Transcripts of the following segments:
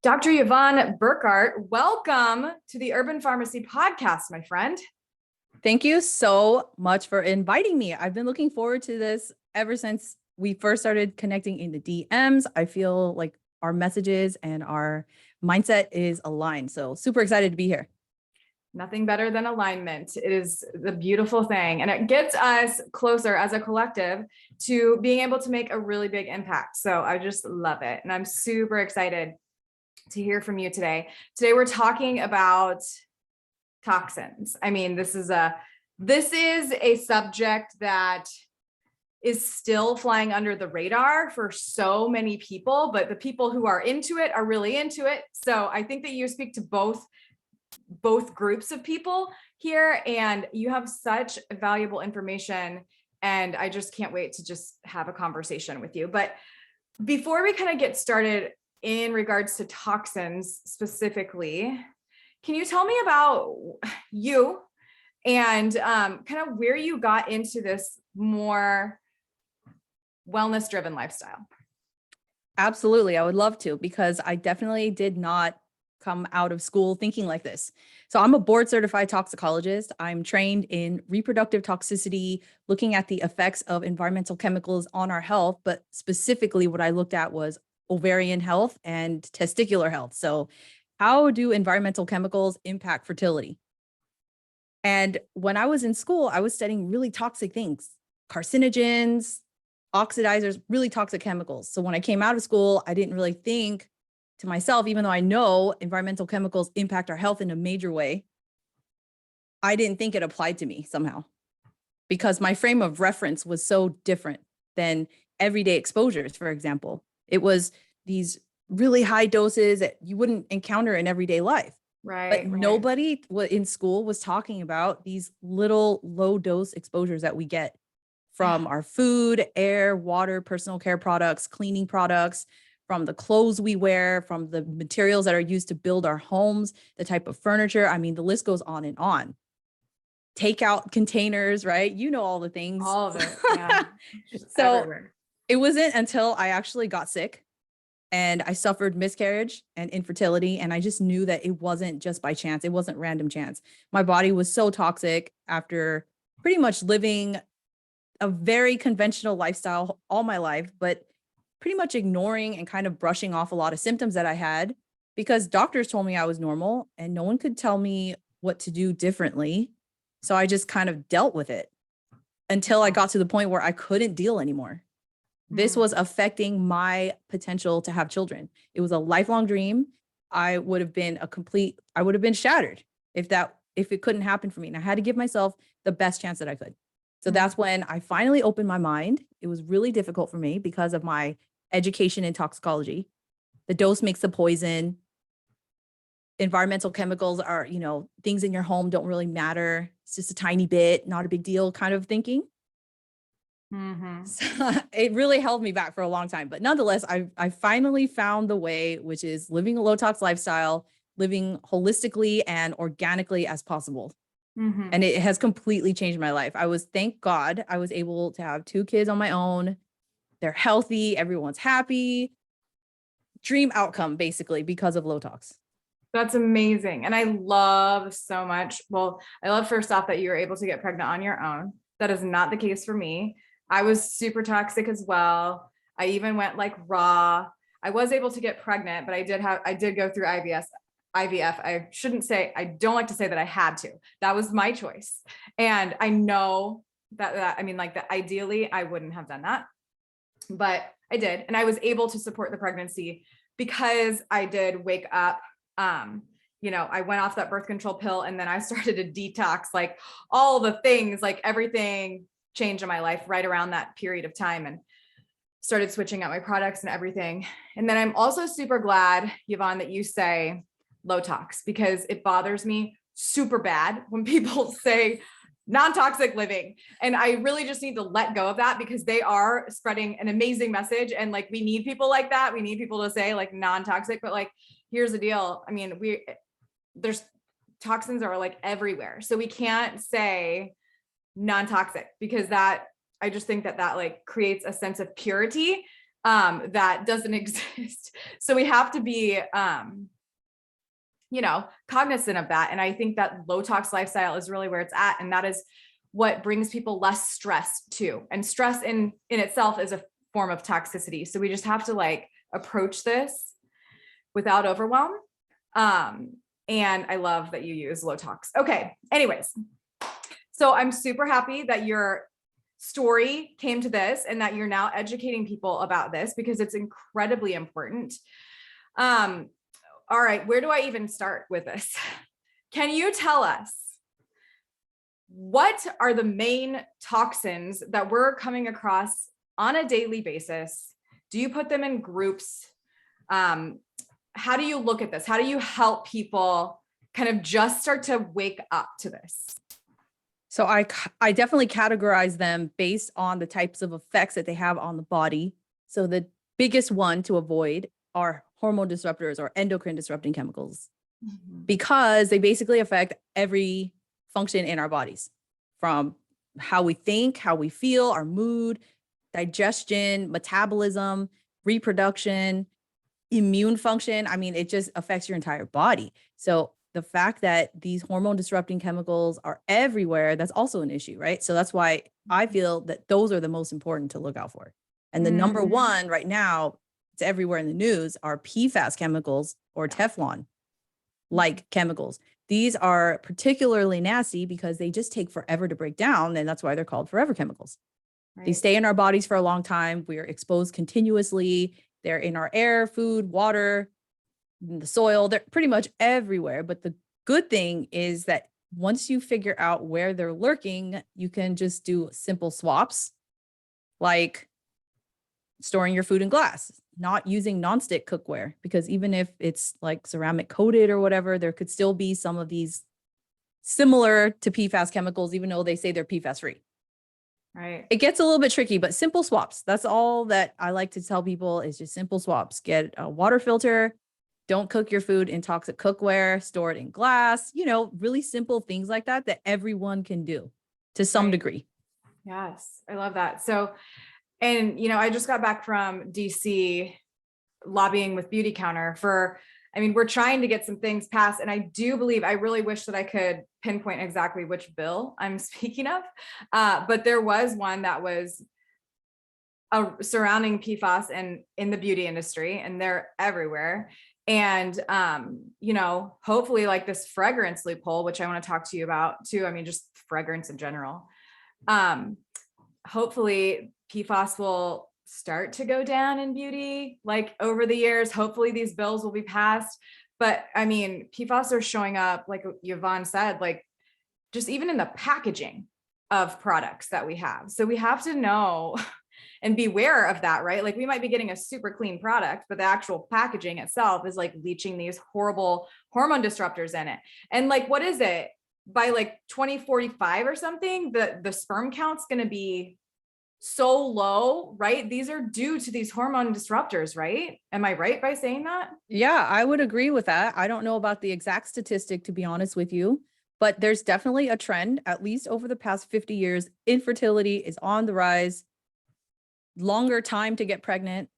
Dr. Yvonne Burkart, welcome to the Urban Pharmacy Podcast, my friend. Thank you so much for inviting me. I've been looking forward to this ever since we first started connecting in the DMs. I feel like our messages and our mindset is aligned. So super excited to be here. Nothing better than alignment. It is the beautiful thing. And it gets us closer as a collective to being able to make a really big impact. So I just love it. And I'm super excited to hear from you today. Today, we're talking about toxins. I mean, this is a subject that is still flying under the radar for so many people, but the people who are into it are really into it. So I think that you speak to both groups of people here, and you have such valuable information, and I just can't wait to just have a conversation with you. But before we kind of get started in regards to toxins specifically, can you tell me about you and kind of where you got into this more wellness-driven lifestyle? Absolutely. I would love to, because I definitely did not come out of school thinking like this. So I'm a board-certified toxicologist. I'm trained in reproductive toxicity, looking at the effects of environmental chemicals on our health, but specifically what I looked at was ovarian health and testicular health. So how do environmental chemicals impact fertility? And when I was in school, I was studying really toxic things, carcinogens, oxidizers, really toxic chemicals. So when I came out of school, I didn't really think to myself, even though I know environmental chemicals impact our health in a major way, I didn't think it applied to me somehow, because my frame of reference was so different than everyday exposures. For example, it was these really high doses that you wouldn't encounter in everyday life. Right. But nobody in school was talking about these little low dose exposures that we get from our food, air, water, personal care products, cleaning products, from the clothes we wear, from the materials that are used to build our homes, the type of furniture. I mean, the list goes on and on. Takeout containers, right? You know, all the things. All of it. Yeah. So everywhere. It wasn't until I actually got sick and I suffered miscarriage and infertility. And I just knew that it wasn't just by chance. It wasn't random chance. My body was so toxic after pretty much living a very conventional lifestyle all my life, but pretty much ignoring and kind of brushing off a lot of symptoms that I had, because doctors told me I was normal and no one could tell me what to do differently. So I just kind of dealt with it until I got to the point where I couldn't deal anymore. This was affecting my potential to have children. It was a lifelong dream. I would have been shattered if it couldn't happen for me. And I had to give myself the best chance that I could. So that's when I finally opened my mind. It was really difficult for me because of my education in toxicology. The dose makes the poison. Environmental chemicals are, things in your home don't really matter. It's just a tiny bit, not a big deal kind of thinking. So it really held me back for a long time. But nonetheless, I finally found the way, which is living a low tox lifestyle, living holistically and organically as possible. And it has completely changed my life. Thank God, I was able to have 2 kids on my own. They're healthy. Everyone's happy. Dream outcome, basically, because of low tox. That's amazing. And I love so much. Well, I love first off that you were able to get pregnant on your own. That is not the case for me. I was super toxic as well. I even went like raw. I was able to get pregnant, but I did go through IVF. I don't like to say that I had to. That was my choice. And I know that ideally I wouldn't have done that, but I did. And I was able to support the pregnancy because I did wake up. I went off that birth control pill, and then I started to detox, like all the things, like everything changed in my life right around that period of time, and started switching out my products and everything. And then I'm also super glad, Yvonne, that you say low tox, because it bothers me super bad when people say non-toxic living. And I really just need to let go of that, because they are spreading an amazing message. And like, we need people like that. We need people to say like non-toxic, but like, here's the deal. I mean, there's toxins are like everywhere. So we can't say non-toxic, because I just think that like creates a sense of purity that doesn't exist. So we have to be, cognizant of that. And I think that low tox lifestyle is really where it's at. And that is what brings people less stress too. And stress in itself is a form of toxicity. So we just have to like approach this without overwhelm. And I love that you use low tox. Okay. Anyways, so I'm super happy that your story came to this and that you're now educating people about this because it's incredibly important. All right, where do I even start with this? Can you tell us what are the main toxins that we're coming across on a daily basis? Do you put them in groups? How do you look at this? How do you help people kind of just start to wake up to this? So I definitely categorize them based on the types of effects that they have on the body. So the biggest one to avoid are hormone disruptors or endocrine disrupting chemicals, because they basically affect every function in our bodies, from how we think, how we feel, our mood, digestion, metabolism, reproduction, immune function. I mean, it just affects your entire body. So the fact that these hormone disrupting chemicals are everywhere, that's also an issue, right? So that's why I feel that those are the most important to look out for. And the number one right now, it's everywhere in the news, are PFAS chemicals or Teflon like chemicals. These are particularly nasty because they just take forever to break down. And that's why they're called forever chemicals. Right. They stay in our bodies for a long time. We are exposed continuously. They're in our air, food, water, the soil. They're pretty much everywhere. But the good thing is that once you figure out where they're lurking, you can just do simple swaps, like storing your food in glass, not using nonstick cookware, because even if it's like ceramic coated or whatever, there could still be some of these similar to PFAS chemicals, even though they say they're PFAS free. Right. It gets a little bit tricky, but simple swaps. That's all that I like to tell people, is just simple swaps. Get a water filter. Don't cook your food in toxic cookware, store it in glass, really simple things like that, that everyone can do to some degree. Yes. I love that. So, and, I just got back from DC lobbying with Beauty Counter we're trying to get some things passed. And I really wish that I could pinpoint exactly which bill I'm speaking of. But there was one that was surrounding PFAS in the beauty industry, and they're everywhere. And, hopefully like this fragrance loophole, which I want to talk to you about too. Just fragrance in general. Hopefully PFAS will start to go down in beauty, like over the years. Hopefully these bills will be passed. But PFAS are showing up, like Yvonne said, like just even in the packaging of products that we have. So we have to know and beware of that, right? Like we might be getting a super clean product, but the actual packaging itself is like leaching these horrible hormone disruptors in it. And like, what is it? By like 2045 or something, the sperm count's going to be so low, right? These are due to these hormone disruptors, right? Am I right by saying that? Yeah, I would agree with that. I don't know about the exact statistic, to be honest with you, but there's definitely a trend, at least over the past 50 years. Infertility is on the rise, longer time to get pregnant.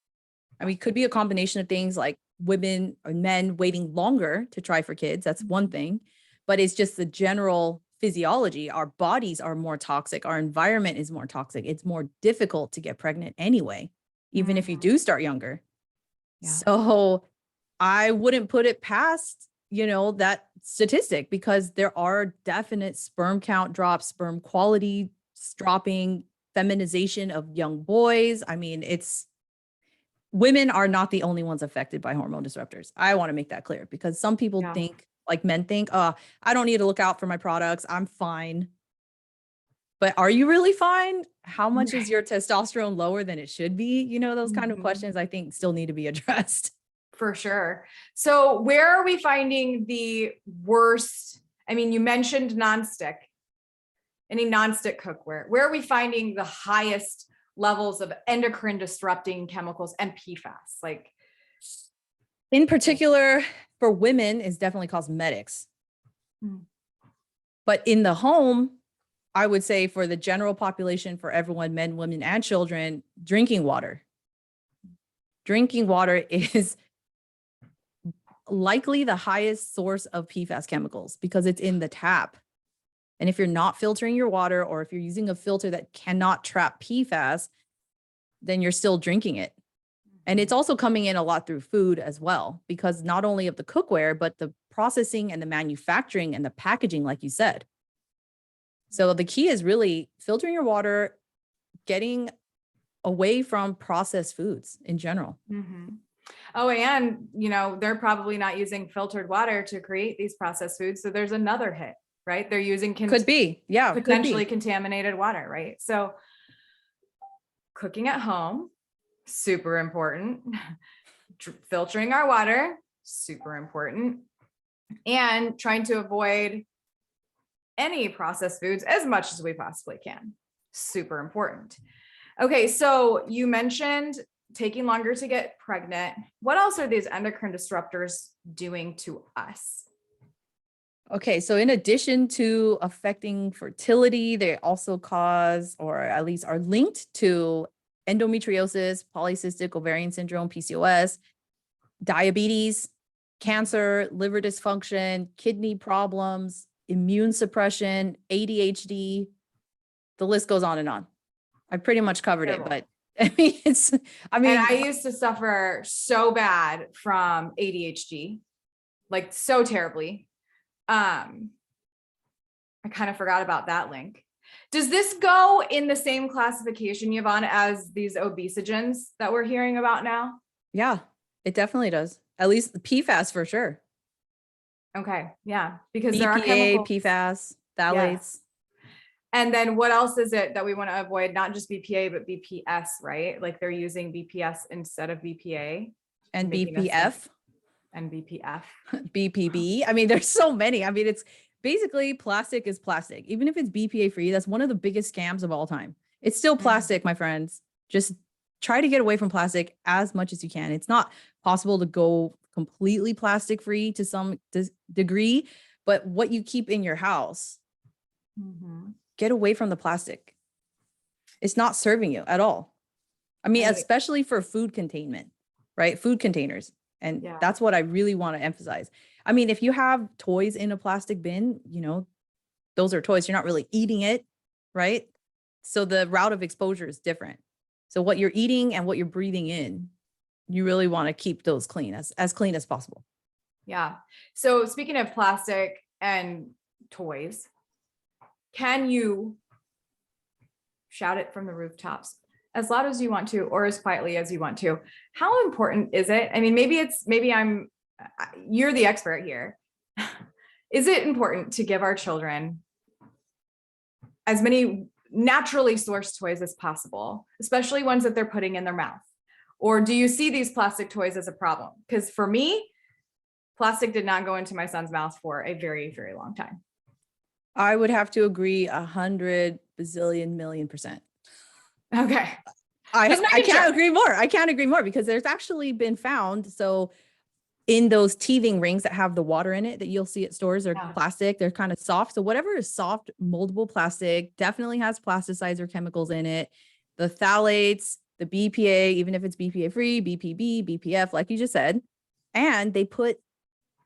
It could be a combination of things like women or men waiting longer to try for kids. That's one thing, but it's just the general physiology. Our bodies are more toxic. Our environment is more toxic. It's more difficult to get pregnant anyway, even if you do start younger. Yeah. So I wouldn't put it past, that statistic, because there are definite sperm count drops, sperm quality dropping, feminization of young boys. Women are not the only ones affected by hormone disruptors. I want to make that clear, because some people think, like men think, I don't need to look out for my products. I'm fine. But are you really fine? How much is your testosterone lower than it should be? Those kind of questions I think still need to be addressed. For sure. So where are we finding the worst? You mentioned nonstick, any nonstick cookware. Where are we finding the highest levels of endocrine disrupting chemicals and PFAS? Like, in particular, for women, is definitely cosmetics. But in the home, I would say for the general population, for everyone, men, women, and children, drinking water. Drinking water is likely the highest source of PFAS chemicals because it's in the tap. And if you're not filtering your water, or if you're using a filter that cannot trap PFAS, then you're still drinking it. And it's also coming in a lot through food as well, because not only of the cookware, but the processing and the manufacturing and the packaging, like you said. So the key is really filtering your water, getting away from processed foods in general. Oh, and they're probably not using filtered water to create these processed foods. So there's another hit, right? They're using Could be, yeah, potentially contaminated water, right? So cooking at home, super important. Filtering our water, super important. And trying to avoid any processed foods as much as we possibly can. Super important. Okay, so you mentioned taking longer to get pregnant. What else are these endocrine disruptors doing to us? Okay, so in addition to affecting fertility, they also cause, or at least are linked to endometriosis, polycystic ovarian syndrome, PCOS, diabetes, cancer, liver dysfunction, kidney problems, immune suppression, ADHD. The list goes on and on. I pretty much covered it, but and I used to suffer so bad from ADHD, like so terribly. I kind of forgot about that link. Does this go in the same classification, Yvonne, as these obesogens that we're hearing about now? Yeah, it definitely does. At least the PFAS for sure. Okay, yeah, because BPA, there are chemicals. PFAS, phthalates. Yes. And then what else is it that we want to avoid? Not just BPA, but BPS, right? Like they're using BPS instead of BPA. And BPF. And BPF. BPB. I mean, there's so many. I mean, it's basically plastic is plastic. Even if it's BPA free, that's one of the biggest scams of all time. It's still plastic, my friends. Just try to get away from plastic as much as you can. It's not possible to go completely plastic free to some degree, but what you keep in your house, get away from the plastic. It's not serving you at all. I mean, especially for food containment, right? Food containers. And that's what I really want to emphasize. I mean, if you have toys in a plastic bin, those are toys. You're not really eating it, right? So the route of exposure is different. So what you're eating and what you're breathing in, you really want to keep those clean, as clean as possible. Yeah. So speaking of plastic and toys, can you shout it from the rooftops as loud as you want to, or as quietly as you want to? How important is it? I mean, you're the expert here. Is it important to give our children as many naturally sourced toys as possible, especially ones that they're putting in their mouth? Or do you see these plastic toys as a problem? Because for me, plastic did not go into my son's mouth for a very, very long time. I would have to agree 100 bazillion million %. Okay. I can't agree more. I can't agree more because there's actually been found. So in those teething rings that have the water in it that you'll see at stores, they're plastic, they're kind of soft. So whatever is soft, moldable plastic definitely has plasticizer chemicals in it. The phthalates, the BPA, even if it's BPA free, BPB, BPF, like you just said, and they put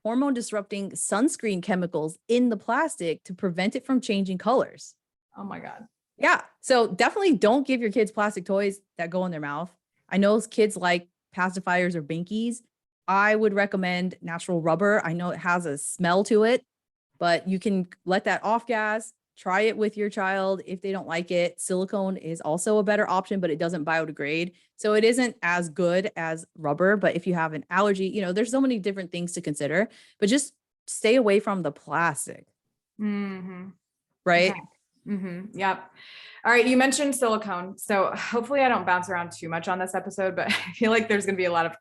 hormone disrupting sunscreen chemicals in the plastic to prevent it from changing colors. Oh my God. Yeah. So definitely don't give your kids plastic toys that go in their mouth. I know kids like pacifiers or binkies. I would recommend natural rubber. I know it has a smell to it, but you can let that off gas. Try it with your child. If they don't like it, silicone is also a better option, but it doesn't biodegrade. So it isn't as good as rubber, but if you have an allergy, there's so many different things to consider, but just stay away from the plastic. Right? Okay. Yep. All right. You mentioned silicone. So hopefully I don't bounce around too much on this episode, but I feel like there's going to be a lot of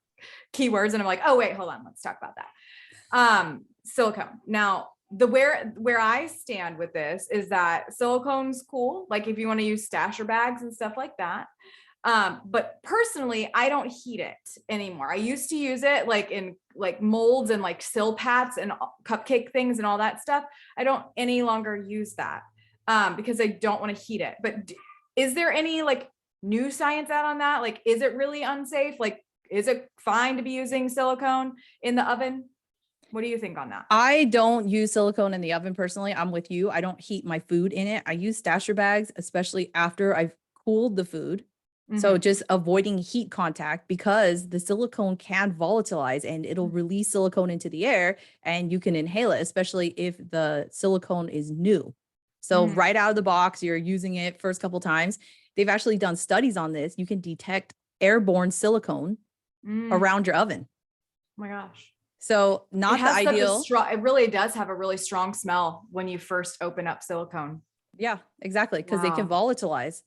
keywords and I'm like, oh wait, hold on. Let's talk about that. Silicone. Now, where I stand with this is that silicone's cool. Like if you want to use stasher bags and stuff like that. But personally, I don't heat it anymore. I used to use it like in like molds and like Silpats and cupcake things and all that stuff. I don't any longer use that because I don't want to heat it. But is there any like new science out on that? Like, is it really unsafe? Like, is it fine to be using silicone in the oven? What do you think on that? I don't use silicone in the oven personally. I'm with you. I don't heat my food in it. I use stasher bags, especially after I've cooled the food. So Mhm. just avoiding heat contact, because the silicone can volatilize and it'll release silicone into the air and you can inhale it, especially if the silicone is new. So Mhm. right out of the box, you're using it first couple times. They've actually done studies on this. You can detect airborne silicone Mm. around your oven. Oh my gosh. So It not the has such a ideal. strong, it really does have a really strong smell when you first open up silicone. Yeah, exactly. Because they can Wow. volatilize.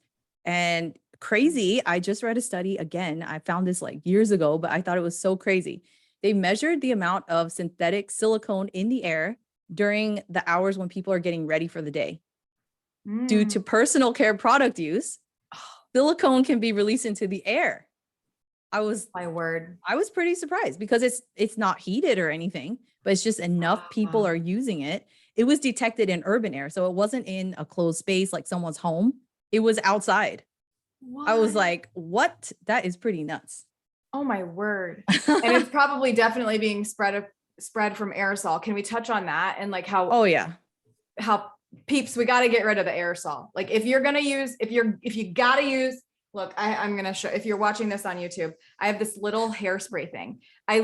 And crazy, I just read a study again. I found this like years ago, but I thought it was so crazy. They measured the amount of synthetic silicone in the air during the hours when people are getting ready for the day. Due Mm. to personal care product use, silicone can be released into the air. I was My word. I was pretty surprised because it's not heated or anything, but it's just enough people Wow. are using it. It was detected in urban air, so it wasn't in a closed space like someone's home. It was outside. I was What? like, "What? That is pretty nuts." Oh my word. And it's probably definitely being spread from aerosol. Can we touch on that and like Oh yeah. how peeps, we got to get rid of the aerosol. Like if you're going to use, if you got to use, look, I'm going to show, if you're watching this on YouTube, I have this little hairspray thing. I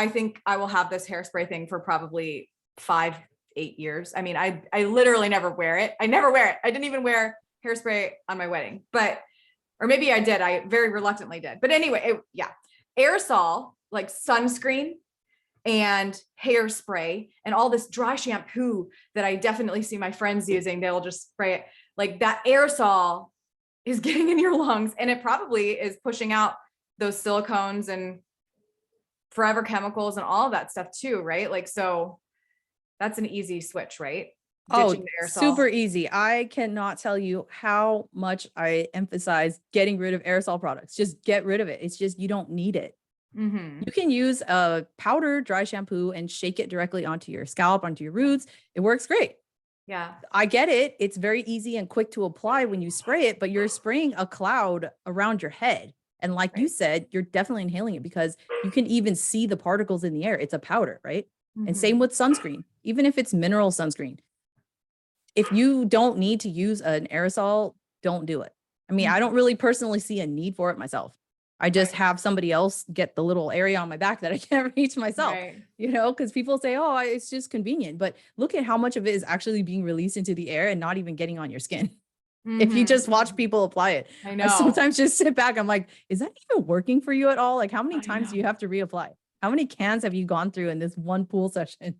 think I will have this hairspray thing for probably 5-8 years. I mean, I literally never wear it. I never wear it. I didn't even wear hairspray on my wedding, but, or maybe I did. I very reluctantly did. But anyway, yeah. Aerosol, like sunscreen and hairspray and all this dry shampoo that I definitely see my friends using. They'll just spray it. Like that aerosol is getting in your lungs, and it probably is pushing out those silicones and forever chemicals and all of that stuff too, right? Like, so that's an easy switch, right? Oh, Ditching the aerosol. super easy. I cannot tell you how much I emphasize getting rid of aerosol products. Just get rid of it. It's just you don't need it. Mm-hmm. You can use a powder dry shampoo and shake it directly onto your scalp, onto your roots. It works great. Yeah. I get it. It's very easy and quick to apply when you spray it, but you're spraying a cloud around your head. And like you Right. said, you're definitely inhaling it because you can even see the particles in the air. It's a powder, right? And Mm-hmm. same with sunscreen, even if it's mineral sunscreen. If you don't need to use an aerosol, don't do it. I mean, I don't really personally see a need for it myself. I just Right. have somebody else get the little area on my back that I can't reach myself, Right. because people say, oh, it's just convenient. But look at how much of it is actually being released into the air and not even getting on your skin. If you Mm-hmm. just watch people apply it, I I know. sometimes just sit back. I'm like, is that even working for you at all? Like, how many I times do know. you have to reapply? How many cans have you gone through in this one pool session?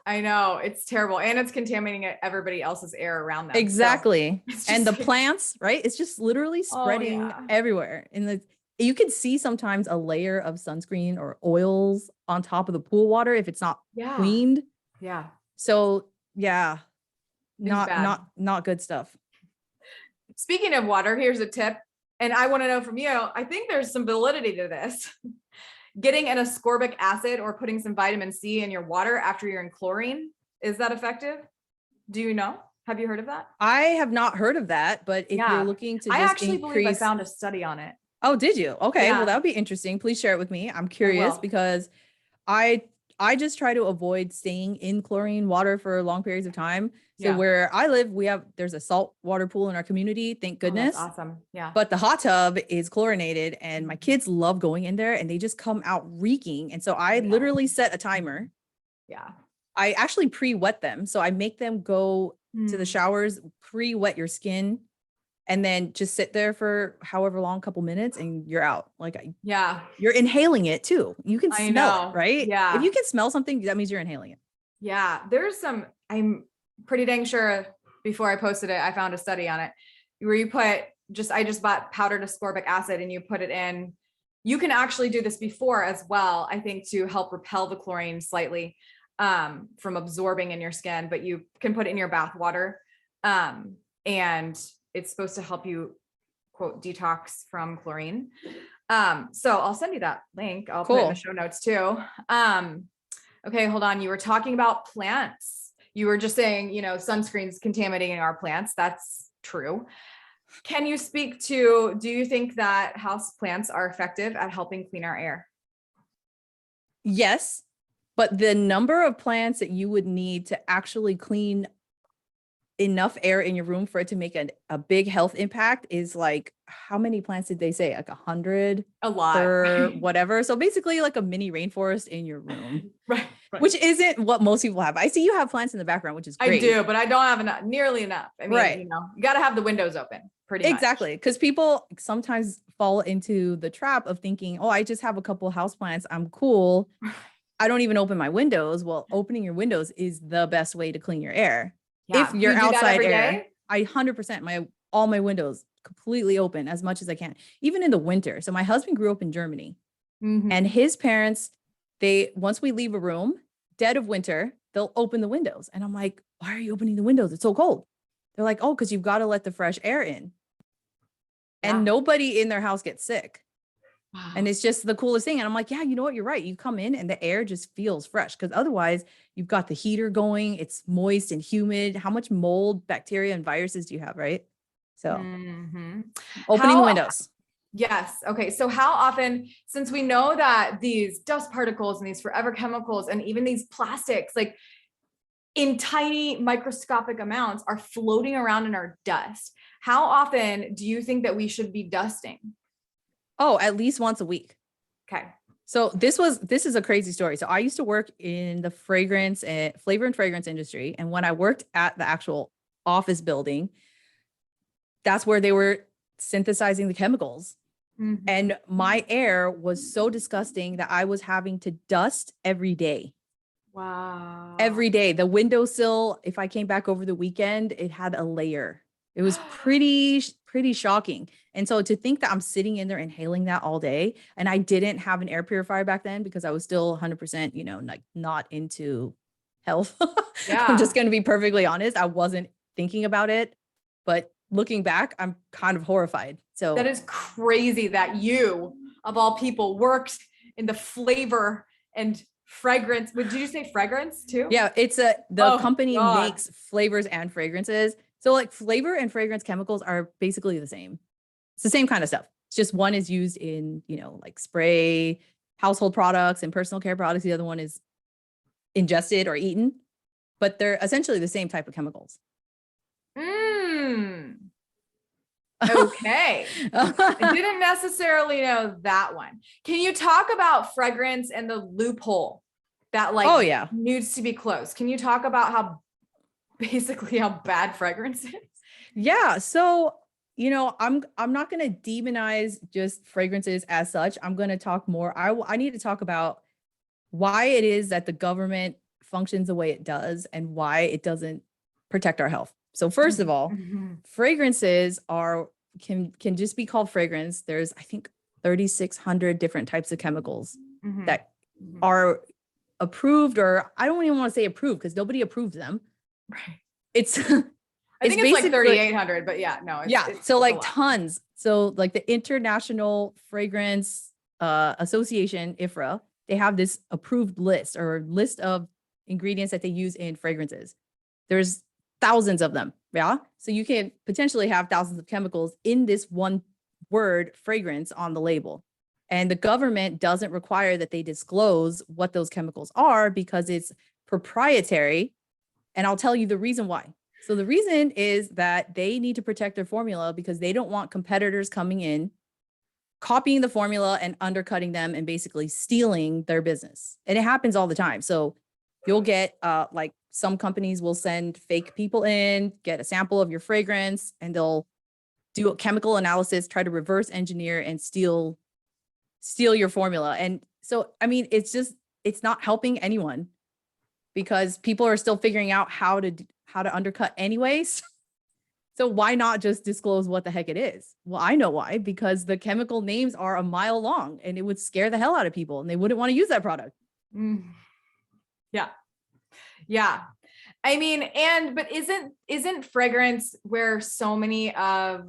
I know, it's terrible. And it's contaminating everybody else's air around them. So Exactly. it's And the just, plants, right? It's just literally oh spreading yeah. everywhere. And you can see sometimes a layer of sunscreen or oils on top of the pool water if it's not Yeah. cleaned. Yeah. So yeah, It's bad. not good stuff. Speaking of water, here's a tip. And I want to know from you, I think there's some validity to this. Getting an ascorbic acid or putting some vitamin C in your water after you're in chlorine, is that effective? Do you know? Have you heard of that? I have not heard of that, but if you're Yeah. looking to I just actually believe I increase. found a study on it. Oh, did you? Okay. Well, Yeah, that would be interesting. Please share it with me. I'm I curious will. because I I just try to avoid staying in chlorine water for long periods of time. So Yeah. where I live, there's a salt water pool in our community, thank Oh, that's goodness. awesome. Yeah. But the hot tub is chlorinated and my kids love going in there and they just come out reeking. And so I Yeah. literally set a timer. Yeah. I actually pre-wet them. So I make them go to the Mm. showers, pre-wet your skin, and then just sit there for however long, couple minutes, and you're out. Yeah. You're inhaling it too. You can I smell it, know. right? If Yeah. you can smell something, that means you're inhaling it. Yeah. I'm pretty dang sure before I posted it, I found a study on it where you put I just bought powdered ascorbic acid and you put it in. You can actually do this before as well, I think, to help repel the chlorine slightly from absorbing in your skin, but you can put it in your bath water. And it's supposed to help you, quote, detox from chlorine. So I'll send you that link. I'll put it in the Cool. show notes too. Okay, hold on. You were talking about plants. You were just saying, sunscreen's contaminating our plants. That's true. Can you speak to, do you think that house plants are effective at helping clean our air? Yes, but the number of plants that you would need to actually clean enough air in your room for it to make a big health impact is like, how many plants did they say? Like 100 A lot. per whatever. So basically like a mini rainforest in your room, Right. which isn't what most people have. I see you have plants in the background, which is great. I do, but I don't have enough, nearly enough. I mean, Right. you know, you got to have the windows open pretty much. Exactly. Because people sometimes fall into the trap of thinking, oh, I just have a couple houseplants. I'm cool. I don't even open my windows. Well, opening your windows is the best way to clean your air. Yeah. If you're You do that outside every air, day? I 100% all my windows completely open as much as I can, even in the winter. So my husband grew up in Germany, Mhm. and his parents, once we leave a room, dead of winter, they'll open the windows. And I'm like, why are you opening the windows? It's so cold. They're like, oh, because you've got to let the fresh air in. And Yeah. nobody in their house gets sick. Wow. And it's just the coolest thing. And I'm like, yeah, you know what? You're right. You come in and the air just feels fresh, because otherwise you've got the heater going. It's moist and humid. How much mold, bacteria, and viruses do you have, right? So Mhm. opening the windows. Yes. Okay. So how often, since we know that these dust particles and these forever chemicals and even these plastics, like in tiny microscopic amounts, are floating around in our dust, how often do you think that we should be dusting? Oh, at least once a week. Okay. So this is a crazy story. So I used to work in the fragrance and flavor and fragrance industry. And when I worked at the actual office building, that's where they were synthesizing the chemicals. Mhm. And my air was so disgusting that I was having to dust every day. Wow. Every day. The windowsill, if I came back over the weekend, it had a layer. It was pretty shocking. And so to think that I'm sitting in there inhaling that all day, and I didn't have an air purifier back then because I was still 100%, like not into health. I'm just Yeah. going to be perfectly honest. I wasn't thinking about it, but looking back, I'm kind of horrified. So That is crazy that you, of all people, worked in the flavor and fragrance. Did you say fragrance too? yeah, the Oh, company God. makes flavors and fragrances. So like flavor and fragrance chemicals are basically the same. It's the same kind of stuff. It's just one is used in, like spray, household products and personal care products. The other one is ingested or eaten, but they're essentially the same type of chemicals. Okay. I didn't necessarily know that one. Can you talk about fragrance and the loophole that Oh yeah. needs to be closed? Can you talk about how bad fragrance is? Yeah. So, I'm not going to demonize just fragrances as such. I'm going to talk more. I need to talk about why it is that the government functions the way it does and why it doesn't protect our health. So first of all, fragrances can just be called fragrance. There's, I think, 3,600 different types of chemicals that are approved, or I don't even want to say approved because nobody approved them. Right. It's I think it's like 3,800, but yeah, no. It's like tons. So like the International Fragrance Association, IFRA, they have this approved list or list of ingredients that they use in fragrances. There's thousands of them. Yeah. So you can potentially have thousands of chemicals in this one word fragrance on the label. And the government doesn't require that they disclose what those chemicals are because it's proprietary. And I'll tell you the reason why. So the reason is that they need to protect their formula because they don't want competitors coming in, copying the formula and undercutting them and basically stealing their business. And it happens all the time. So you'll get like some companies will send fake people in, get a sample of your fragrance, and they'll do a chemical analysis, try to reverse engineer and steal your formula. And so, I mean, it's not helping anyone because people are still figuring out how to undercut anyways. So why not just disclose what the heck it is? Well, I know why, because the chemical names are a mile long and it would scare the hell out of people and they wouldn't want to use that product. Yeah. Yeah. I mean, but isn't fragrance where so many of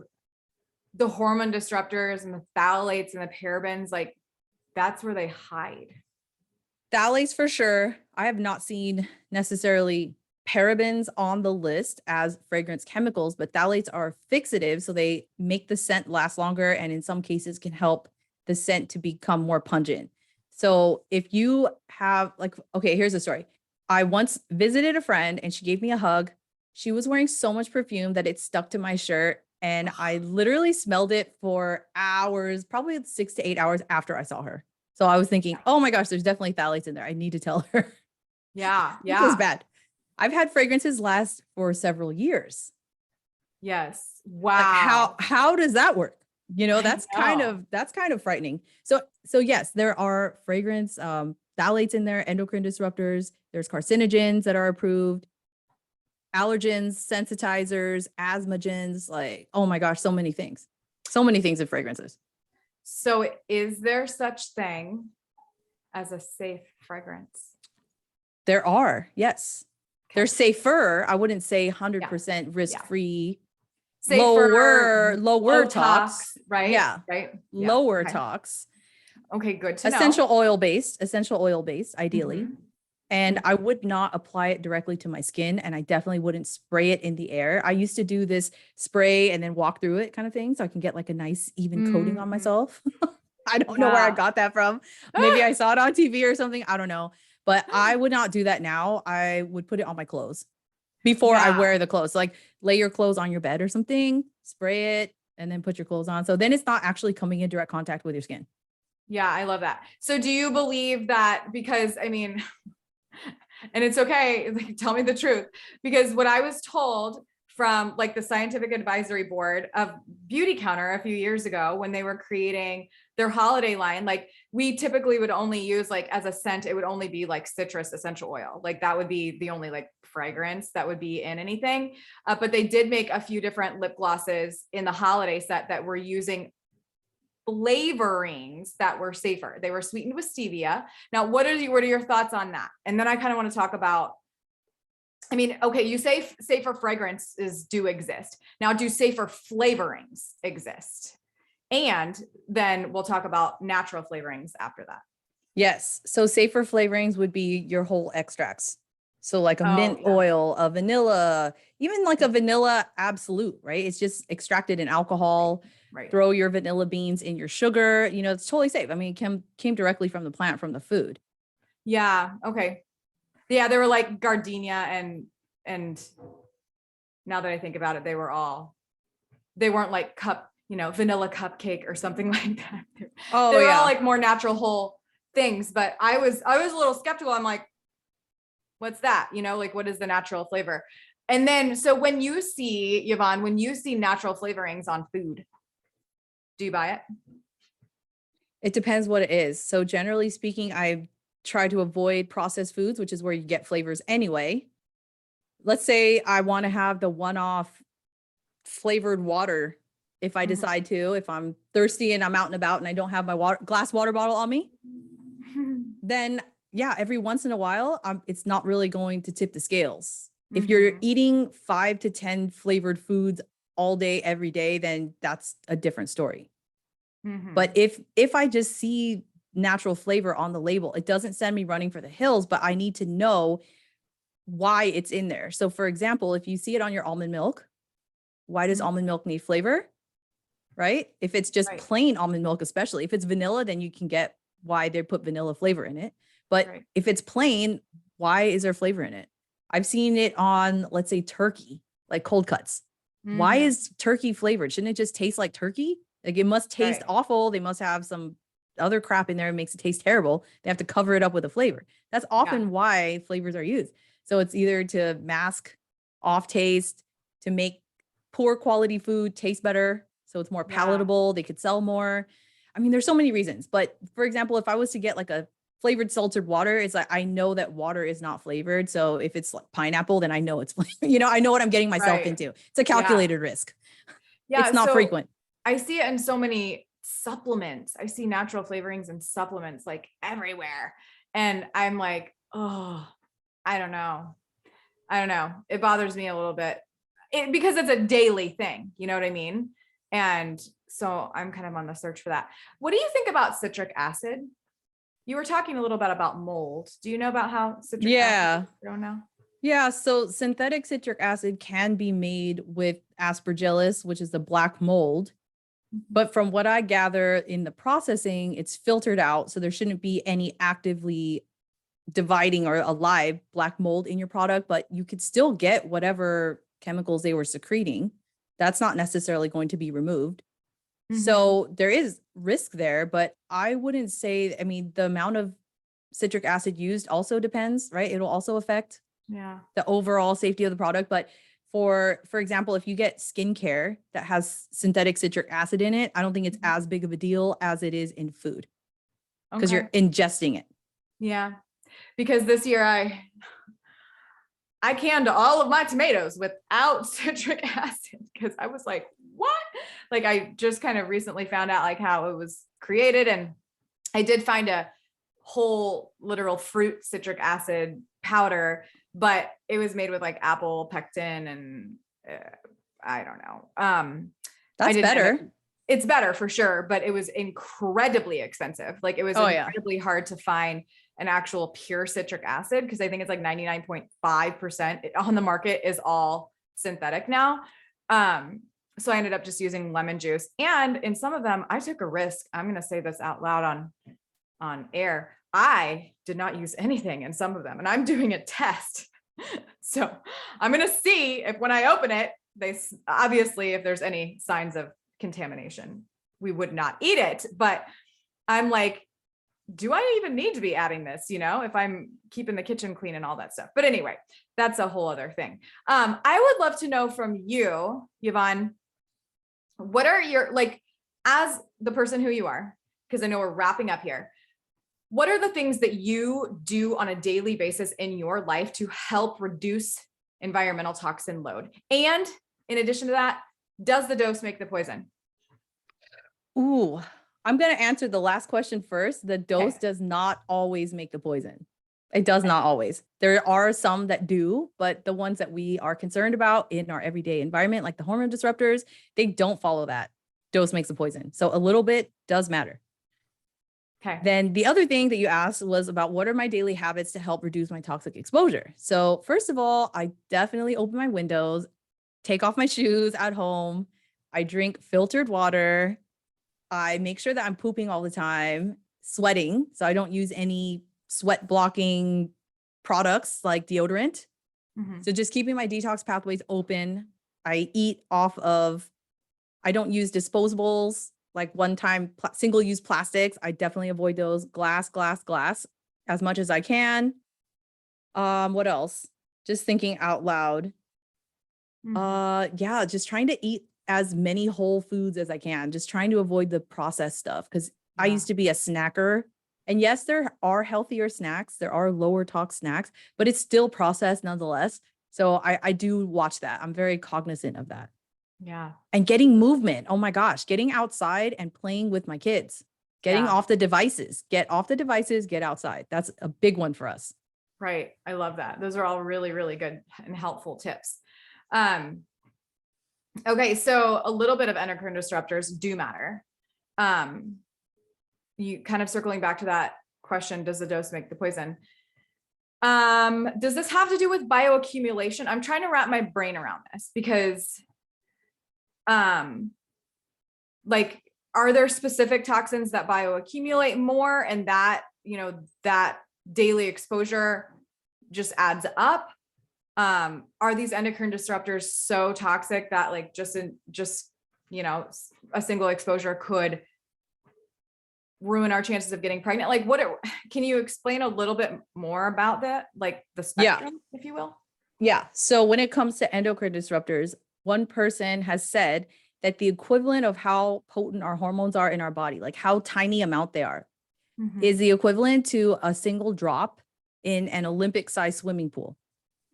the hormone disruptors and the phthalates and the parabens, like that's where they hide? Phthalates for sure. I have not seen necessarily parabens on the list as fragrance chemicals, but phthalates are fixative. So they make the scent last longer and in some cases can help the scent to become more pungent. So if you have like, okay, here's the story. I once visited a friend and she gave me a hug. She was wearing so much perfume that it stuck to my shirt. And I literally smelled it for hours, probably 6 to 8 hours after I saw her. So I was thinking, oh my gosh, there's definitely phthalates in there. I need to tell her. Yeah. It was bad. I've had fragrances last for several years. Yes. Like Wow. how does that work? You know, I that's know. kind of frightening. So yes, there are fragrance phthalates in there, endocrine disruptors, there's carcinogens that are approved, allergens, sensitizers, asthmagens, like oh my gosh, so many things. So many things in fragrances. So is there such thing as a safe fragrance? There are, yes. Okay. They're safer. I wouldn't say 100% risk-free. Safer, Lower low tox, right? yeah, Right. Yeah. lower Okay. tox, Okay, good to know. essential oil based, ideally. Mhm. And I would not apply it directly to my skin, and I definitely wouldn't spray it in the air. I used to do this spray and then walk through it kind of thing, so I can get like a nice even coating on Mhm. myself. I don't know where I Yeah. got that from. Maybe I saw it on TV or something. I don't know, but I would not do that now. I would put it on my clothes before I Yeah. wear the clothes. Like lay your clothes on your bed or something, spray it, and then put your clothes on. So then it's not actually coming in direct contact with your skin. Yeah, I love that. So do you believe that because I mean, and it's okay, like tell me the truth, because what I was told from like the scientific advisory board of Beauty Counter a few years ago when they were creating their holiday line, like we typically would only use like as a scent, it would only be like citrus essential oil. Like that would be the only like fragrance that would be in anything. But they did make a few different lip glosses in the holiday set that were using flavorings that were safer. They were sweetened with stevia. Now, what are your thoughts on that? And then I kind of want to talk about, I mean, okay, you say safer fragrances do exist. Now, do safer flavorings exist? And then we'll talk about natural flavorings after that. Yes. So safer flavorings would be your whole extracts. So like a Oh, mint yeah. oil, a vanilla, even like a vanilla absolute, right? It's just extracted in alcohol. Right. Throw your vanilla beans in your sugar. You know, it's totally safe. I mean, it came directly from the plant, from the food. Yeah. Okay. Yeah, they were like gardenia and now that I think about it, they weren't like vanilla cupcake or something like that. Oh They were all yeah. like more natural whole things, but I was a little skeptical. I'm like, what's that? Like what is the natural flavor? And then so when you see, Yvonne, when you see natural flavorings on food, do you buy it? It depends what it is. So generally speaking, I try to avoid processed foods, which is where you get flavors anyway. Let's say I want to have the one-off flavored water. If I decide to, if I'm thirsty and I'm out and about and I don't have my glass water bottle on me, then yeah, every once in a while, it's not really going to tip the scales. If you're eating 5 to 10 flavored foods all day, every day, then that's a different story. But if I just see natural flavor on the label, it doesn't send me running for the hills, but I need to know why it's in there. So for example, if you see it on your almond milk, why does almond milk need flavor? Right? If it's just plain almond milk, especially if it's vanilla, then you can get why they put vanilla flavor in it. But if it's plain, why is there flavor in it? I've seen it on, let's say, turkey, like cold cuts. Why is turkey flavored? Shouldn't it just taste like turkey? Like it must taste awful. They must have some other crap in there that makes it taste terrible. They have to cover it up with a flavor. That's often why flavors are used. So it's either to mask off taste, to make poor quality food taste better, so it's more palatable. They could sell more. I mean, there's so many reasons. But for example, if I was to get like a flavored seltzered water, it's like I know that water is not flavored. So if it's like pineapple, then I know it's I know what I'm getting myself into. It's a calculated risk. Yeah, it's not so frequent. I see it in so many supplements. I see natural flavorings and supplements like everywhere. And I'm like, oh, I don't know. It bothers me a little bit because it's a daily thing. You know what I mean? And so I'm kind of on the search for that. What do you think about citric acid? You were talking a little bit about mold. Do you know about how citric acid is grown now? Yeah, so synthetic citric acid can be made with aspergillus, which is the black mold. But from what I gather in the processing, it's filtered out. So there shouldn't be any actively dividing or alive black mold in your product, but you could still get whatever chemicals they were secreting. That's not necessarily going to be removed. Mhm. So there is risk there, but I wouldn't say, I mean, the amount of citric acid used also depends, right? It'll also affect Yeah. the overall safety of the product. But for example, if you get skincare that has synthetic citric acid in it, I don't think it's as big of a deal as it is in food because Okay. you're ingesting it. Yeah. Because this year I canned all of my tomatoes without citric acid because I was like, what? Like I just kind of recently found out like how it was created, and I did find a whole literal fruit citric acid powder, but it was made with like apple pectin and I don't know. I That's didn't end up, better. it's better for sure, but it was incredibly expensive. Like it was Oh, yeah. incredibly hard to find an actual pure citric acid because I think it's like 99.5% on the market is all synthetic now. So I ended up just using lemon juice. And in some of them, I took a risk. I'm going to say this out loud on air. I did not use anything in some of them, and I'm doing a test. So I'm going to see if when I open it, obviously, if there's any signs of contamination, we would not eat it. But I'm like, do I even need to be adding this, if I'm keeping the kitchen clean and all that stuff? But anyway, that's a whole other thing. I would love to know from you, Yvonne, what are your, like, as the person who you are, because I know we're wrapping up here, what are the things that you do on a daily basis in your life to help reduce environmental toxin load? And in addition to that, does the dose make the poison? Ooh, I'm going to answer the last question first. The dose Okay. does not always make the poison. It does not always. There are some that do, but the ones that we are concerned about in our everyday environment, like the hormone disruptors, they don't follow that. Dose makes the poison. So a little bit does matter. Okay. Then the other thing that you asked was about what are my daily habits to help reduce my toxic exposure. So first of all, I definitely open my windows, take off my shoes at home. I drink filtered water. I make sure that I'm pooping all the time, sweating. So I don't use any sweat blocking products like deodorant. Mhm. So just keeping my detox pathways open. I eat I don't use disposables like one-time single-use plastics. I definitely avoid those. Glass as much as I can. What else? Just thinking out loud. Yeah, just trying to eat as many whole foods as I can, just trying to avoid the processed stuff. Cause I Yeah. used to be a snacker. And yes, there are healthier snacks, there are lower tox snacks, but it's still processed nonetheless. So I do watch that. I'm very cognizant of that. Yeah. And getting movement. Oh my gosh, getting outside and playing with my kids, getting Yeah. off the devices, get off the devices, get outside. That's a big one for us. Right. I love that. Those are all really, really good and helpful tips. Okay. So a little bit of endocrine disruptors do matter. You kind of circling back to that question, does the dose make the poison? Does this have to do with bioaccumulation? I'm trying to wrap my brain around this because, like, are there specific toxins that bioaccumulate more and that, that daily exposure just adds up? Are these endocrine disruptors so toxic that like just a single exposure could ruin our chances of getting pregnant? Like can you explain a little bit more about that? Like the spectrum, if you will? Yeah. So when it comes to endocrine disruptors, one person has said that the equivalent of how potent our hormones are in our body, like how tiny amount they are, is the equivalent to a single drop in an Olympic-sized swimming pool.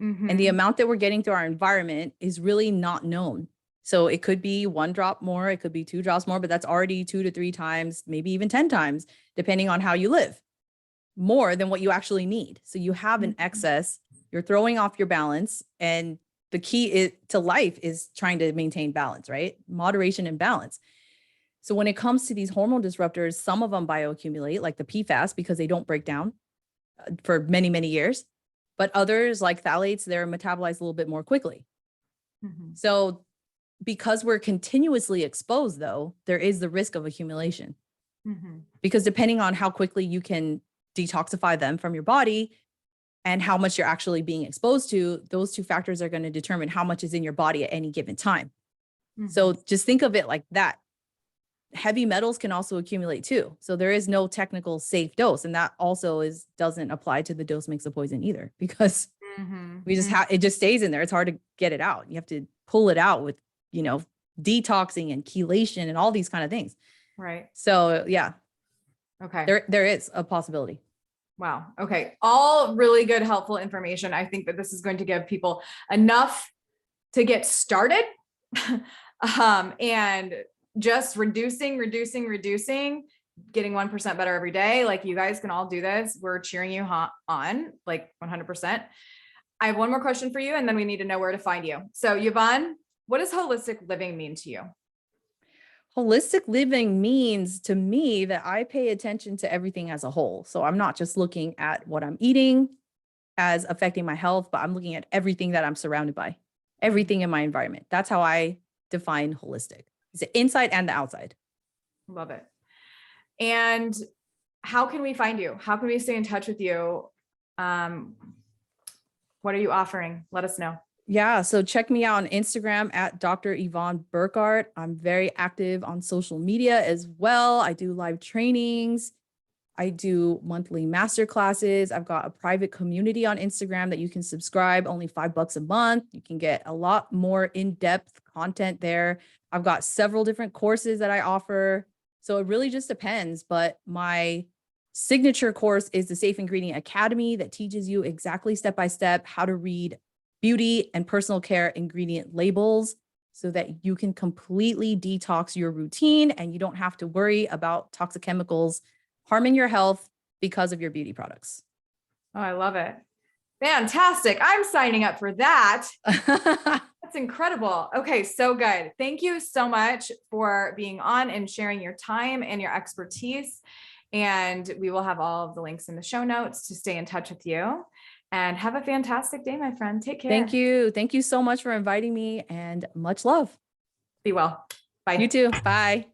And the amount that we're getting through our environment is really not known. So it could be one drop more, it could be two drops more, but that's already 2 to 3 times, maybe even 10 times, depending on how you live, more than what you actually need. So you have an excess, you're throwing off your balance. And the key to life is trying to maintain balance, right? Moderation and balance. So when it comes to these hormone disruptors, some of them bioaccumulate like the PFAS because they don't break down for many, many years. but others like phthalates, they're metabolized a little bit more quickly. Mhm. So because we're continuously exposed though, there is the risk of accumulation, Mhm. because depending on how quickly you can detoxify them from your body and how much you're actually being exposed to, those two factors are going to determine how much is in your body at any given time. So Mhm. just think of it like that. Heavy metals can also accumulate too. So there is no technical safe dose. And that also doesn't apply to the dose makes a poison either, because Mhm. we just have, it just stays in there. It's hard to get it out. You have to pull it out with, detoxing and chelation and all these kind of things. Right. So yeah, Okay. there is a possibility. Wow. Okay. All really good, helpful information. I think that this is going to give people enough to get started. And just reducing, getting 1% better every day. Like, you guys can all do this. We're cheering you on, like 100%. I have one more question for you, and then we need to know where to find you. So Yvonne, what does holistic living mean to you? Holistic living means to me that I pay attention to everything as a whole. So I'm not just looking at what I'm eating as affecting my health, but I'm looking at everything that I'm surrounded by, everything in my environment. That's how I define holistic. It's the inside and the outside. Love it. And how can we find you? How can we stay in touch with you? What are you offering? Let us know. Yeah. So check me out on Instagram at Dr. Yvonne Burkart. I'm very active on social media as well. I do live trainings. I do monthly master classes. I've got a private community on Instagram that you can subscribe, only $5 a month. You can get a lot more in-depth content there. I've got several different courses that I offer. So it really just depends. But my signature course is the Safe Ingredient Academy that teaches you exactly step-by-step how to read beauty and personal care ingredient labels so that you can completely detox your routine and you don't have to worry about toxic chemicals harming your health because of your beauty products. Oh, I love it. Fantastic. I'm signing up for that. That's incredible. Okay, so good. Thank you so much for being on and sharing your time and your expertise. And we will have all of the links in the show notes to stay in touch with you. And have a fantastic day, my friend. Take care. Thank you. Thank you so much for inviting me, and much love. Be well. Bye. You too. Bye.